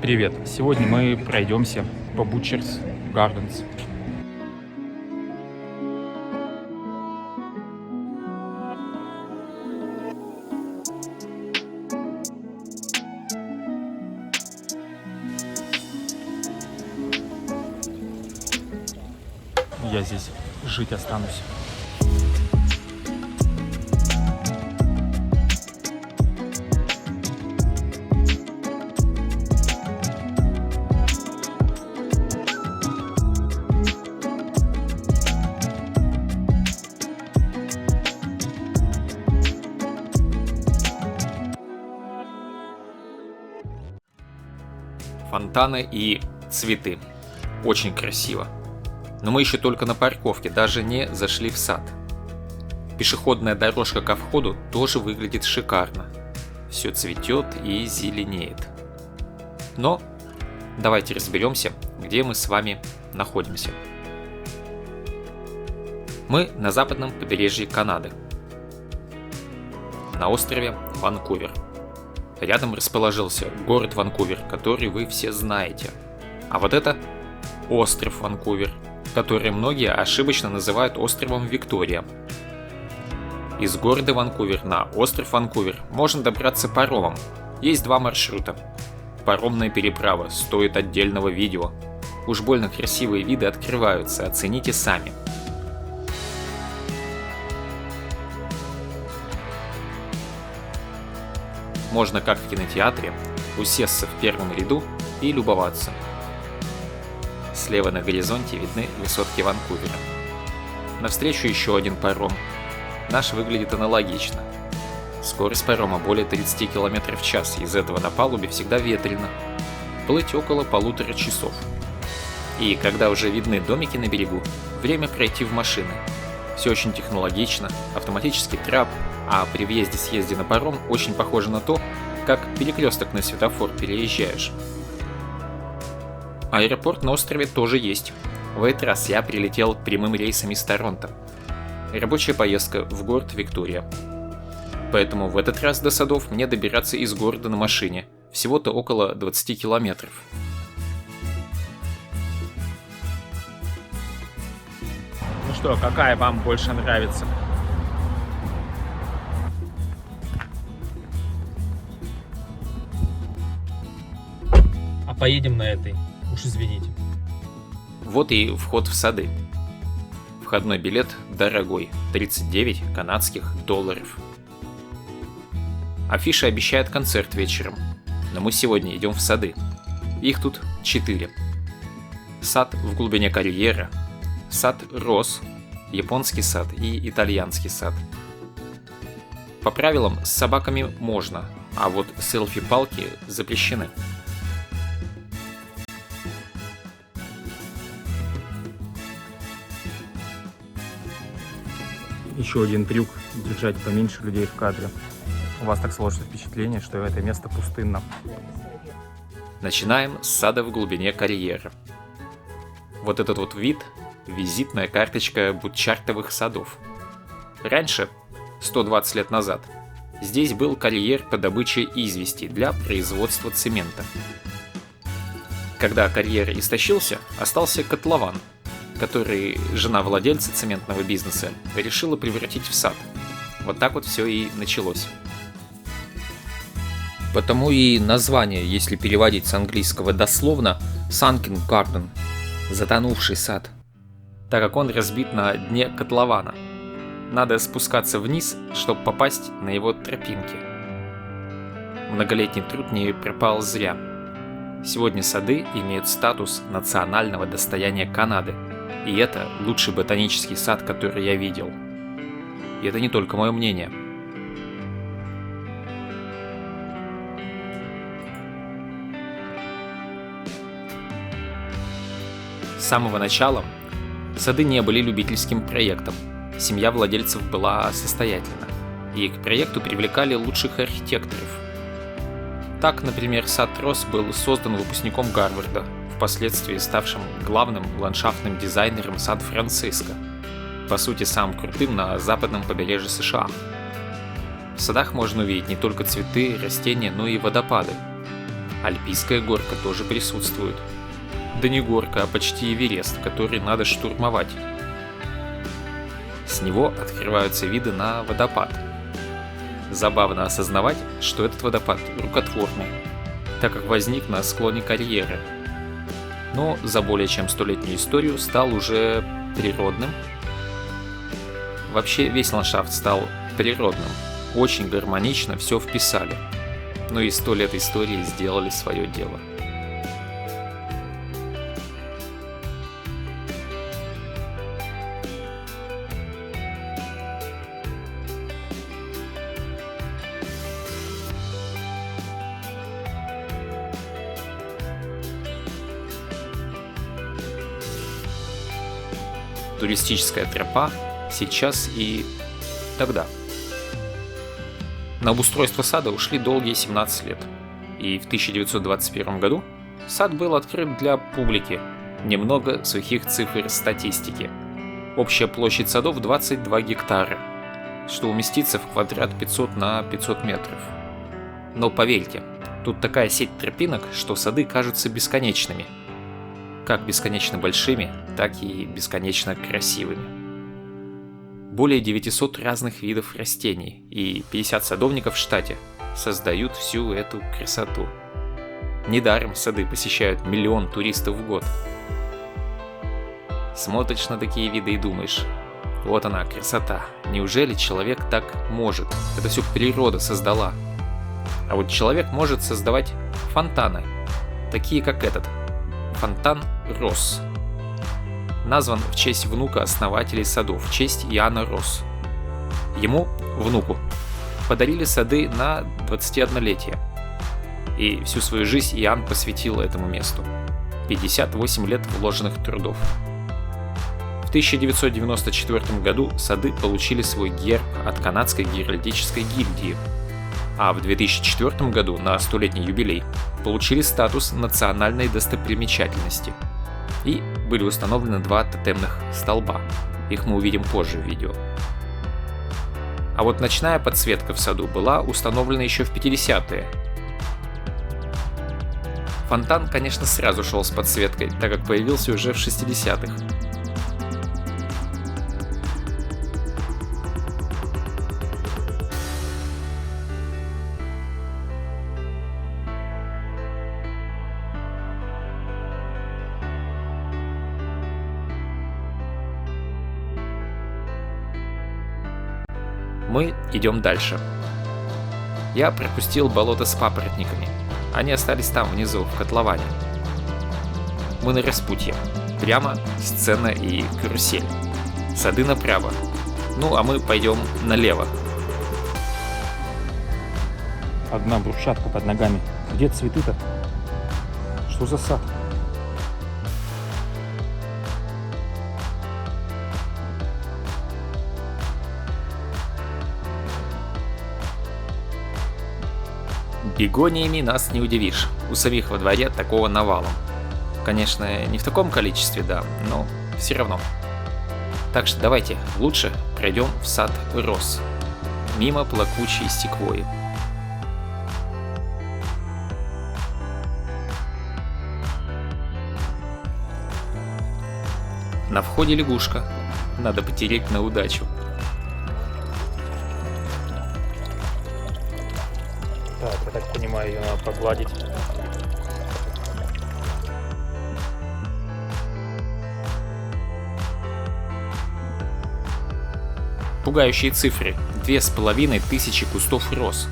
Привет! Сегодня мы пройдемся по Butcher's Gardens. Я здесь жить останусь. Фонтаны и цветы. Очень красиво. Но мы еще только на парковке, даже не зашли в сад. Пешеходная дорожка ко входу тоже выглядит шикарно. Все цветет и зеленеет. Но давайте разберемся, где мы с вами находимся. Мы на западном побережье Канады, на острове Ванкувер. Рядом расположился город Ванкувер, который вы все знаете. А вот это остров Ванкувер, который многие ошибочно называют островом Виктория. Из города Ванкувер на остров Ванкувер можно добраться паромом. Есть два маршрута. Паромная переправа стоит отдельного видео. Уж больно красивые виды открываются, оцените сами. Можно, как в кинотеатре, усесться в первом ряду и любоваться. Слева на горизонте видны высотки Ванкувера. Навстречу еще один паром. Наш выглядит аналогично. Скорость парома более 30 км в час, из этого на палубе всегда ветрено. Плыть около 1,5 часов. И когда уже видны домики на берегу, время пройти в машины. Все очень технологично, автоматический трап, а при въезде-съезде на паром очень похоже на то, как перекресток на светофор переезжаешь. Аэропорт на острове тоже есть. В этот раз я прилетел прямым рейсом из Торонто. Рабочая поездка в город Виктория. Поэтому в этот раз до садов мне добираться из города на машине, всего-то около 20 километров. Ну что, какая вам больше нравится? А поедем на этой, уж извините. Вот и вход в сады. Входной билет дорогой, 39 канадских долларов. Афиша обещает концерт вечером, но мы сегодня идем в сады. Их тут 4. Сад в глубине карьера, сад роз, японский сад и итальянский сад. По правилам с собаками можно, а вот селфи-палки запрещены. Еще один трюк – держать поменьше людей в кадре. У вас так сложится впечатление, что это место пустынно. Начинаем с сада в глубине карьера. Вот этот вот вид – визитная карточка бутчартовых садов. Раньше, 120 лет назад, здесь был карьер по добыче извести для производства цемента. Когда карьер истощился, остался котлован, который жена владельца цементного бизнеса решила превратить в сад. Вот так вот все и началось. Потому и название, если переводить с английского дословно, Sunken Garden – затонувший сад, так как он разбит на дне котлована. Надо спускаться вниз, чтобы попасть на его тропинки. Многолетний труд не пропал зря. Сегодня сады имеют статус национального достояния Канады, и это лучший ботанический сад, который я видел. И это не только мое мнение. С самого начала сады не были любительским проектом. Семья владельцев была состоятельна, и к проекту привлекали лучших архитекторов. Так, например, сад роз был создан выпускником Гарварда, впоследствии ставшим главным ландшафтным дизайнером Сан-Франциско, по сути самым крутым на западном побережье США. В садах можно увидеть не только цветы, растения, но и водопады. Альпийская горка тоже присутствует. Да не горка, а почти Эверест, который надо штурмовать. С него открываются виды на водопад. Забавно осознавать, что этот водопад рукотворный, так как возник на склоне карьеры. Но за более чем 100-летнюю историю стал уже природным. Вообще весь ландшафт стал природным. Очень гармонично все вписали. Ну и 100 лет истории сделали свое дело. Туристическая тропа сейчас и тогда. На обустройство сада ушли долгие 17 лет, и в 1921 году сад был открыт для публики. Немного сухих цифр статистики. Общая площадь садов 22 гектара, что уместится в квадрат 500 на 500 метров. Но поверьте, тут такая сеть тропинок, что сады кажутся бесконечными. Как бесконечно большими, так и бесконечно красивыми. Более 900 разных видов растений и 50 садовников в штате создают всю эту красоту. Недаром сады посещают 1 миллион туристов в год. Смотришь на такие виды и думаешь, вот она, красота, неужели человек так может? Это все природа создала. А вот человек может создавать фонтаны, такие как этот. Фонтан Росс. Назван в честь внука основателей садов, в честь Иоанна Росс. Ему, внуку, подарили сады на 21-летие. И всю свою жизнь Иоанн посвятил этому месту. 58 лет вложенных трудов. В 1994 году сады получили свой герб от Канадской геральдической гильдии, а в 2004 году на 100-летний юбилей получили статус национальной достопримечательности и были установлены 2 тотемных столба. Их мы увидим позже в видео. А вот ночная подсветка в саду была установлена еще в 50-е. Фонтан, конечно, сразу шел с подсветкой, так как появился уже в 60-х. Мы идем дальше. Я пропустил болото с папоротниками. Они остались там внизу, в котловане. Мы на распутье. Прямо сцена и карусель. Сады направо. Ну, а мы пойдем налево. Одна брусчатка под ногами. Где цветы-то? Что за сад? Бегониями нас не удивишь. У самих во дворе такого навалом. Конечно, не в таком количестве, да, но все равно. Так что давайте лучше пройдем в сад роз. Мимо плакучей секвойи. На входе лягушка. Надо потереть на удачу. Так, я так понимаю, ее надо погладить. Пугающие цифры. 2500 кустов роз.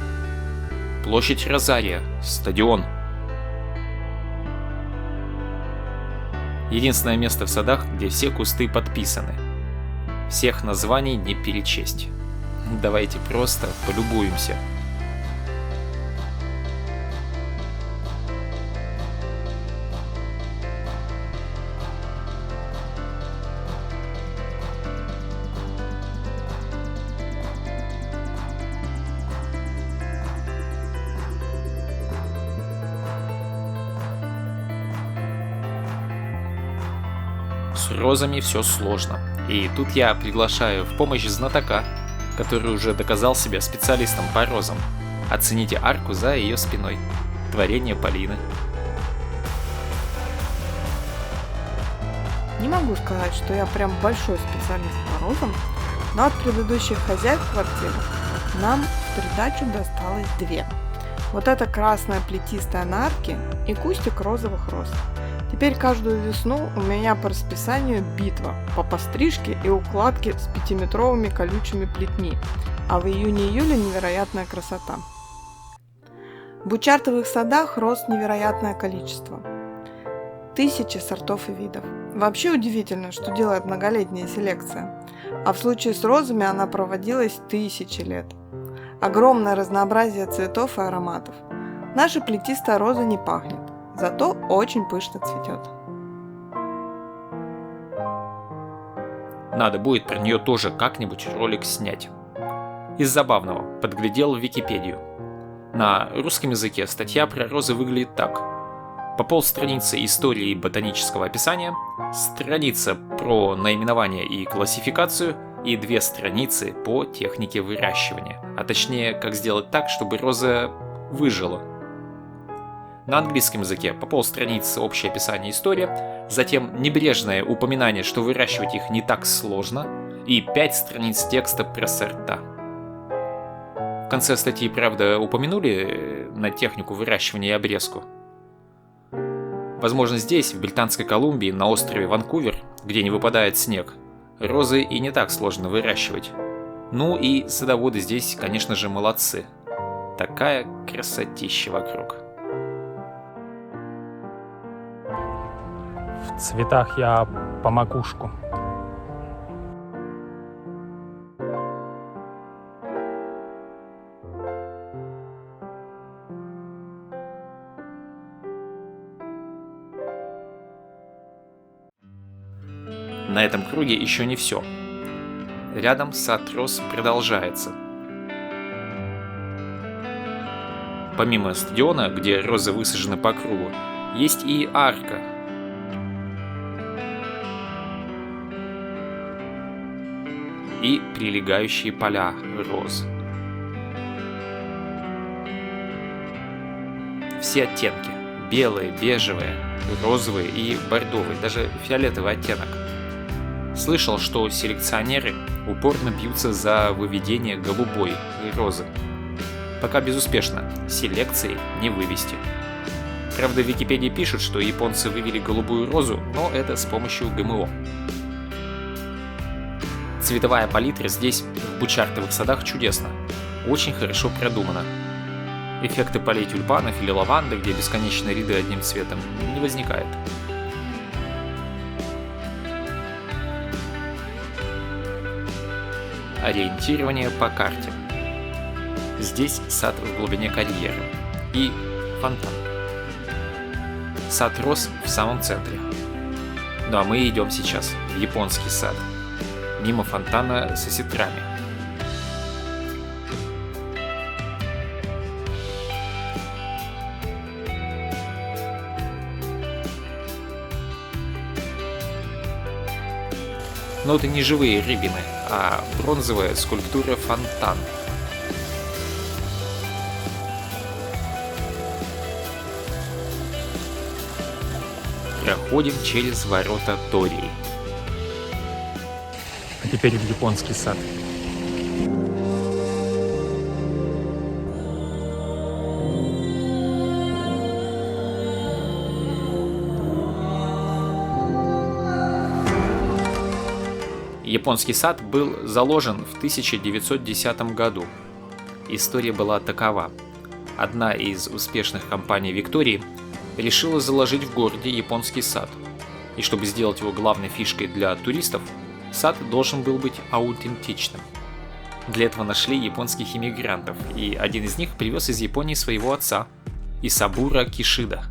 Площадь Розария. Стадион. Единственное место в садах, где все кусты подписаны. Всех названий не перечесть. Давайте просто полюбуемся. С розами все сложно. И тут я приглашаю в помощь знатока, который уже доказал себя специалистом по розам. Оцените арку за ее спиной. Творение Полины. Не могу сказать, что я прям большой специалист по розам, но от предыдущих хозяев квартиры нам в придачу досталось две. Вот эта красная плетистая на арке и кустик розовых роз. Теперь каждую весну у меня по расписанию битва по пострижке и укладке с 5-метровыми колючими плетьми, а в июне-июле невероятная красота. В бучартовых садах роз невероятное количество. Тысячи сортов и видов. Вообще удивительно, что делает многолетняя селекция. А в случае с розами она проводилась тысячи лет. Огромное разнообразие цветов и ароматов. Наша плетистая роза не пахнет, зато очень пышно цветет. Надо будет про нее тоже как-нибудь ролик снять. Из забавного подглядел в Википедию. На русском языке статья про розы выглядит так. По полстраницы истории ботанического описания, страница про наименование и классификацию и 2 страницы по технике выращивания, а точнее, как сделать так, чтобы роза выжила. На английском языке по полстраницы общее описание истории, затем небрежное упоминание, что выращивать их не так сложно, и 5 страниц текста про сорта. В конце статьи, правда, упомянули на технику выращивания и обрезку. Возможно, здесь, в Британской Колумбии, на острове Ванкувер, где не выпадает снег, розы и не так сложно выращивать. Ну и садоводы здесь, конечно же, молодцы. Такая красотища вокруг. В цветах я по макушку. На этом круге еще не все. Рядом сад роз продолжается. Помимо стадиона, где розы высажены по кругу, есть и арка. И прилегающие поля роз. Все оттенки – белые, бежевые, розовые и бордовые, даже фиолетовый оттенок. Слышал, что селекционеры упорно бьются за выведение голубой розы. Пока безуспешно, селекцией не вывести. Правда, в Википедии пишут, что японцы вывели голубую розу, но это с помощью ГМО. Цветовая палитра здесь, в бучартовых садах, чудесна. Очень хорошо продумана. Эффекты полей тюльпанов или лаванды, где бесконечные ряды одним цветом, не возникает. Ориентирование по карте. Здесь сад в глубине карьера и фонтан. Сад роз в самом центре. Ну а мы идем сейчас в японский сад, мимо фонтана с осетрами. Но это не живые рябины, а бронзовая скульптура фонтан. Проходим через ворота Тории. А теперь в японский сад. Японский сад был заложен в 1910 году. История была такова. Одна из успешных компаний Виктории решила заложить в городе японский сад. И чтобы сделать его главной фишкой для туристов, сад должен был быть аутентичным. Для этого нашли японских иммигрантов, и один из них привез из Японии своего отца, Исабура Кишида,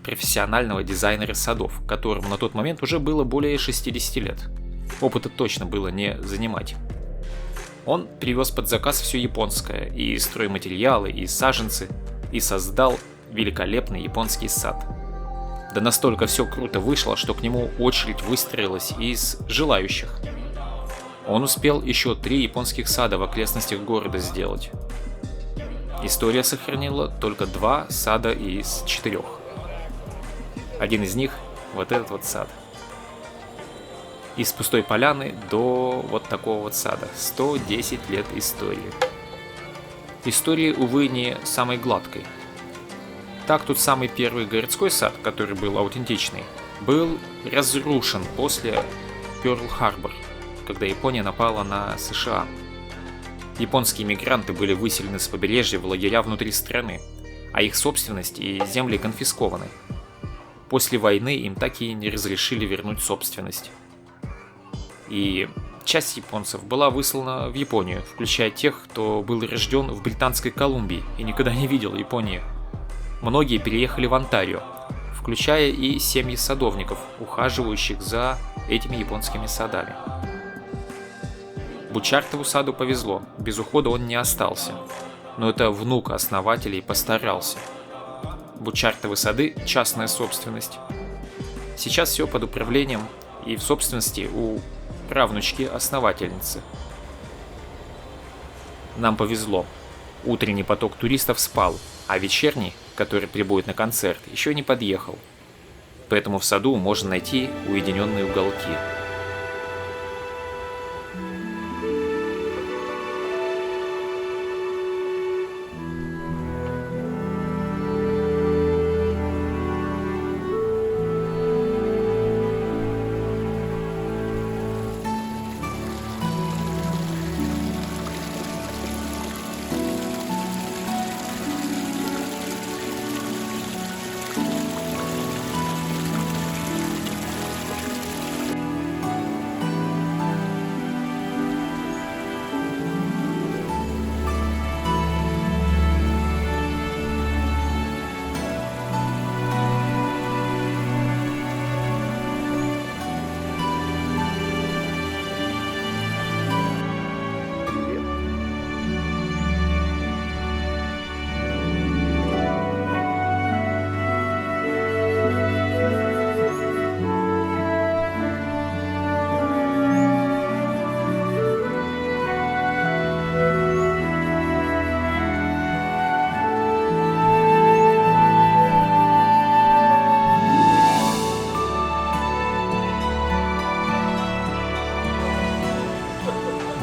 профессионального дизайнера садов, которому на тот момент уже было более 60 лет. Опыта точно было не занимать. Он привез под заказ все японское, и стройматериалы, и саженцы, и создал великолепный японский сад. Да настолько все круто вышло, что к нему очередь выстроилась из желающих. Он успел еще 3 японских сада в окрестностях города сделать. История сохранила только 2 сада из 4. Один из них — вот этот вот сад. Из пустой поляны до вот такого вот сада. 110 лет истории. Истории, увы, не самой гладкой. Так, тот самый первый городской сад, который был аутентичный, был разрушен после Пёрл-Харбор, когда Япония напала на США. Японские мигранты были выселены с побережья в лагеря внутри страны, а их собственность и земли конфискованы. После войны им так и не разрешили вернуть собственность. И часть японцев была выслана в Японию, включая тех, кто был рожден в Британской Колумбии и никогда не видел Японию. Многие переехали в Онтарио, включая и семьи садовников, ухаживающих за этими японскими садами. Бучартову саду повезло, без ухода он не остался. Но это внук основателей постарался. Бучартовы сады – частная собственность. Сейчас все под управлением и в собственности у правнучки основательницы. Нам повезло. Утренний поток туристов спал, а вечерний, который прибудет на концерт, еще не подъехал. Поэтому в саду можно найти уединенные уголки.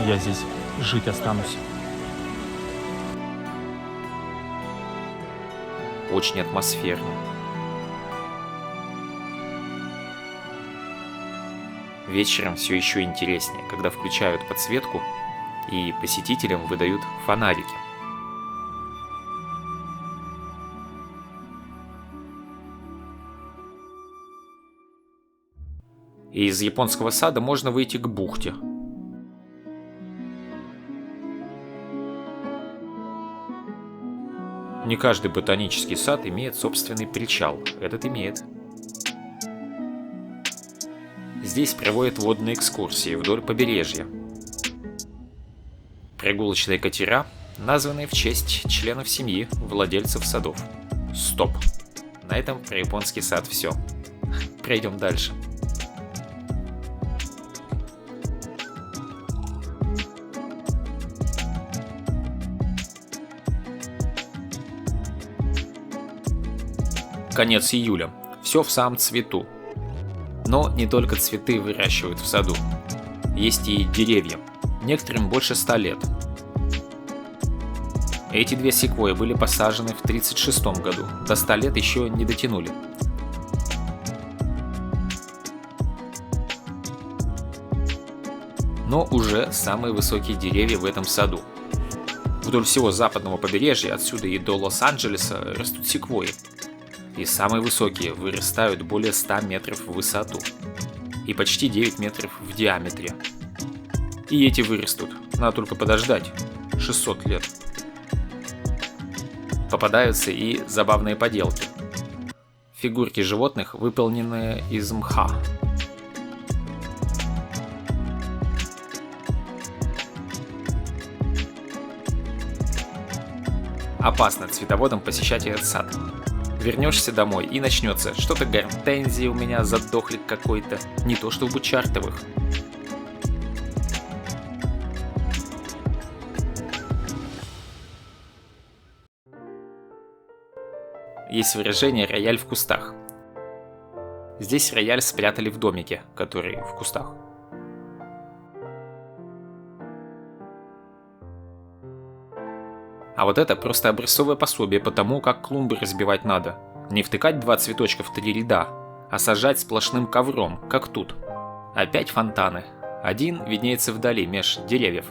Я здесь жить останусь. Очень атмосферно. Вечером все еще интереснее, когда включают подсветку и посетителям выдают фонарики. Из японского сада можно выйти к бухте. Не каждый ботанический сад имеет собственный причал. Этот имеет. Здесь проводят водные экскурсии вдоль побережья. Прогулочные катера, названные в честь членов семьи владельцев садов. Стоп. На этом про японский сад все. Пройдем дальше. Конец июля. Все в самом цвету. Но не только цветы выращивают в саду. Есть и деревья. Некоторым больше 100 лет. Эти 2 секвойи были посажены в 1936 году. До 100 лет еще не дотянули. Но уже самые высокие деревья в этом саду. Вдоль всего западного побережья, отсюда и до Лос-Анджелеса, растут секвойи. И самые высокие вырастают более 100 метров в высоту и почти 9 метров в диаметре. И эти вырастут, надо только подождать, 600 лет. Попадаются и забавные поделки. Фигурки животных, выполненные из мха. Опасно цветоводам посещать этот сад. Вернешься домой и начнется что-то гортензии у меня задохлик какой-то, не то что в Бучартовых. есть выражение «рояль в кустах». Здесь рояль спрятали в домике, который в кустах. А вот это просто образцовое пособие по тому, как клумбы разбивать надо. Не втыкать 2 цветочка в 3 ряда, а сажать сплошным ковром, как тут. Опять фонтаны. Один виднеется вдали, меж деревьев.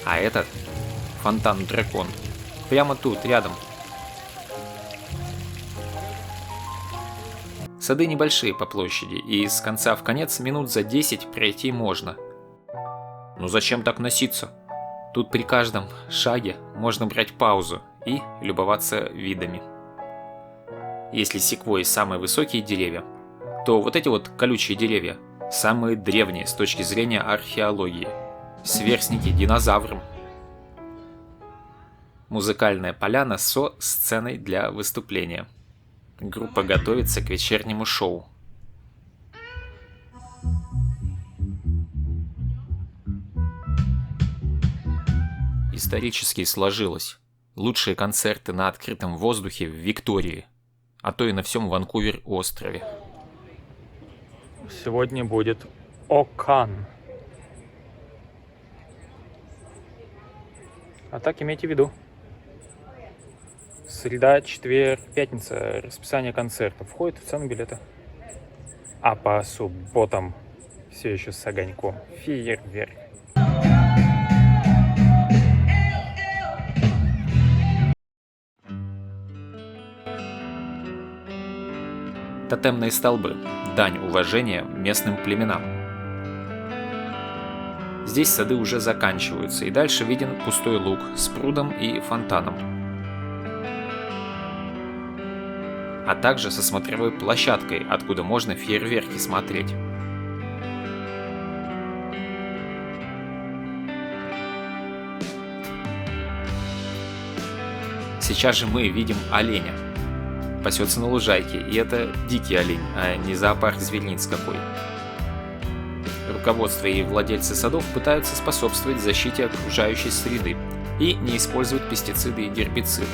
А этот фонтан-дракон. Прямо тут, рядом. Сады небольшие по площади, и с конца в конец минут за 10 пройти можно. Ну зачем так носиться? Тут при каждом шаге можно брать паузу и любоваться видами. Если секвойи самые высокие деревья, то вот эти вот колючие деревья самые древние с точки зрения археологии. Сверстники динозаврам. Музыкальная поляна со сценой для выступления. Группа готовится к вечернему шоу. Исторически сложилось. Лучшие концерты на открытом воздухе в Виктории, а то и на всем Ванкувер-острове. Сегодня будет Окан. А так имейте в виду. Среда, четверг, пятница. Расписание концертов входит в цену билета. А по субботам все еще с огоньком. Фейерверк. Тотемные столбы. Дань уважения местным племенам. Здесь сады уже заканчиваются, и дальше виден пустой луг с прудом и фонтаном. А также со смотровой площадкой, откуда можно фейерверки смотреть. Сейчас же мы видим оленя. Пасется на лужайке, и это дикий олень, а не зоопарк зверинец какой. Руководство и владельцы садов пытаются способствовать защите окружающей среды и не использовать пестициды и гербициды.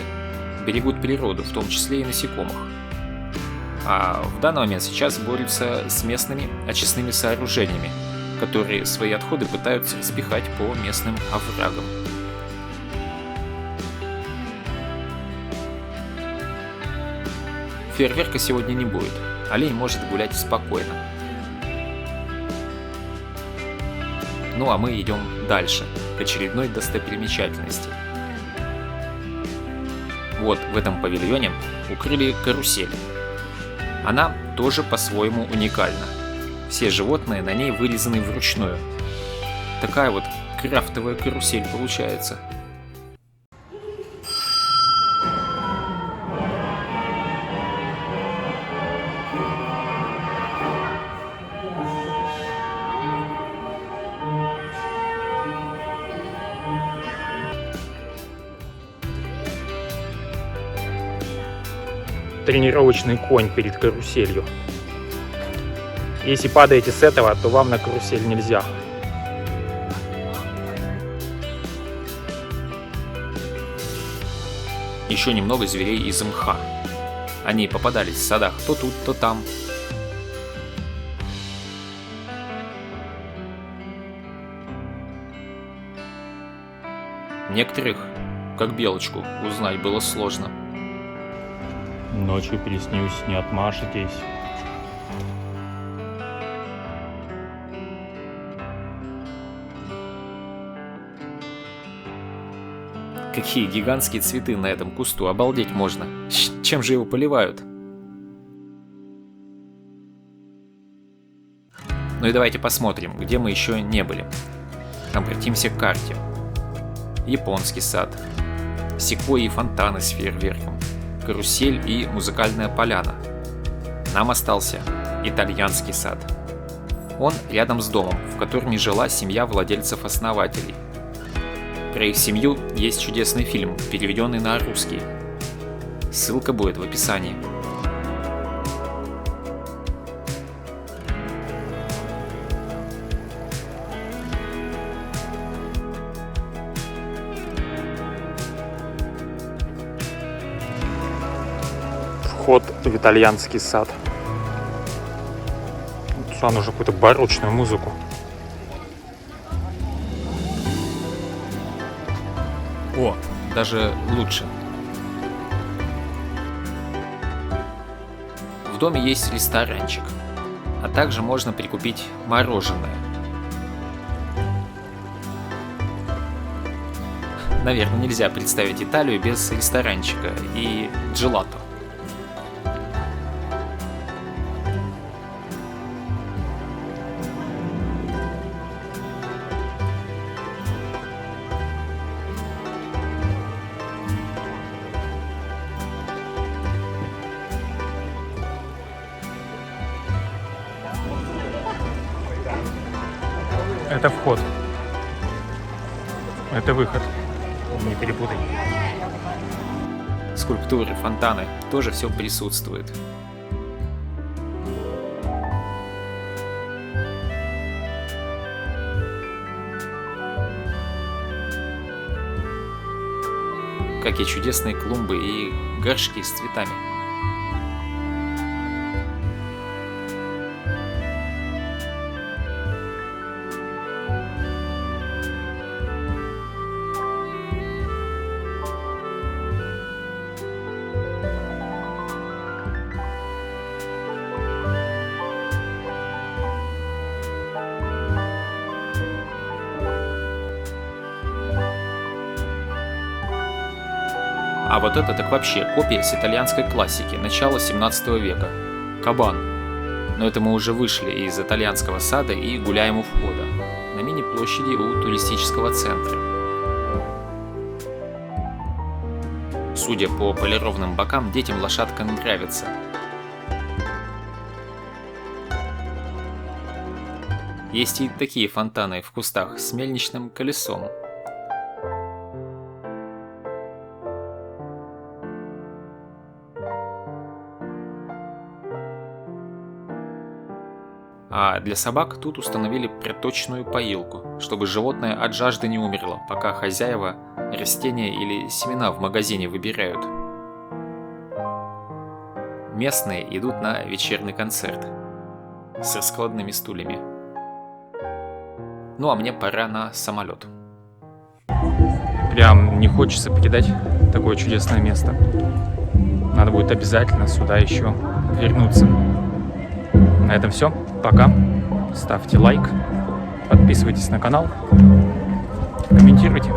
Берегут природу, в том числе и насекомых. А в данный момент сейчас борются с местными очистными сооружениями, которые свои отходы пытаются распихать по местным оврагам. Фейерверка сегодня не будет. Олень может гулять спокойно. Ну а мы идем дальше, к очередной достопримечательности. Вот в этом павильоне укрыли карусель. Она тоже по-своему уникальна. Все животные на ней вырезаны вручную. Такая вот крафтовая карусель получается. Тренировочный конь перед каруселью. Если падаете с этого, то вам на карусель нельзя. Еще немного зверей из мха. Они попадались в садах то тут, то там. Некоторых, как белочку, узнать было сложно. Ночью приснюсь, не отмашетесь. Какие гигантские цветы на этом кусту, обалдеть можно. Чем же его поливают? Ну и давайте посмотрим, где мы еще не были. Обратимся к карте. Японский сад. Секвойи и фонтаны с фейерверком. Карусель и музыкальная поляна. Нам остался итальянский сад. Он рядом с домом, в котором и жила семья владельцев-основателей. Про их семью есть чудесный фильм, переведенный на русский. Ссылка будет в описании. Вход в итальянский сад. Сюда нужно какую-то барочную музыку. О, даже лучше. В доме есть ресторанчик, а также можно прикупить мороженое. Наверное, нельзя представить Италию без ресторанчика и джелато. Это вход. Это выход. Не перепутай. Скульптуры, фонтаны, тоже все присутствует. Какие чудесные клумбы и горшки с цветами. А вот это так вообще копия с итальянской классики начала 17 века. Кабан. Но это мы уже вышли из итальянского сада и гуляем у входа. На мини-площади у туристического центра. Судя по полированным бокам, детям лошадка нравится. Есть и такие фонтаны в кустах с мельничным колесом. А для собак тут установили проточную поилку, чтобы животное от жажды не умерло, пока хозяева растения или семена в магазине выбирают. Местные идут на вечерний концерт с раскладными стульями. Ну а мне пора на самолет. Прям не хочется покидать такое чудесное место. Надо будет обязательно сюда еще вернуться. На этом все. Пока. Ставьте лайк, подписывайтесь на канал, комментируйте.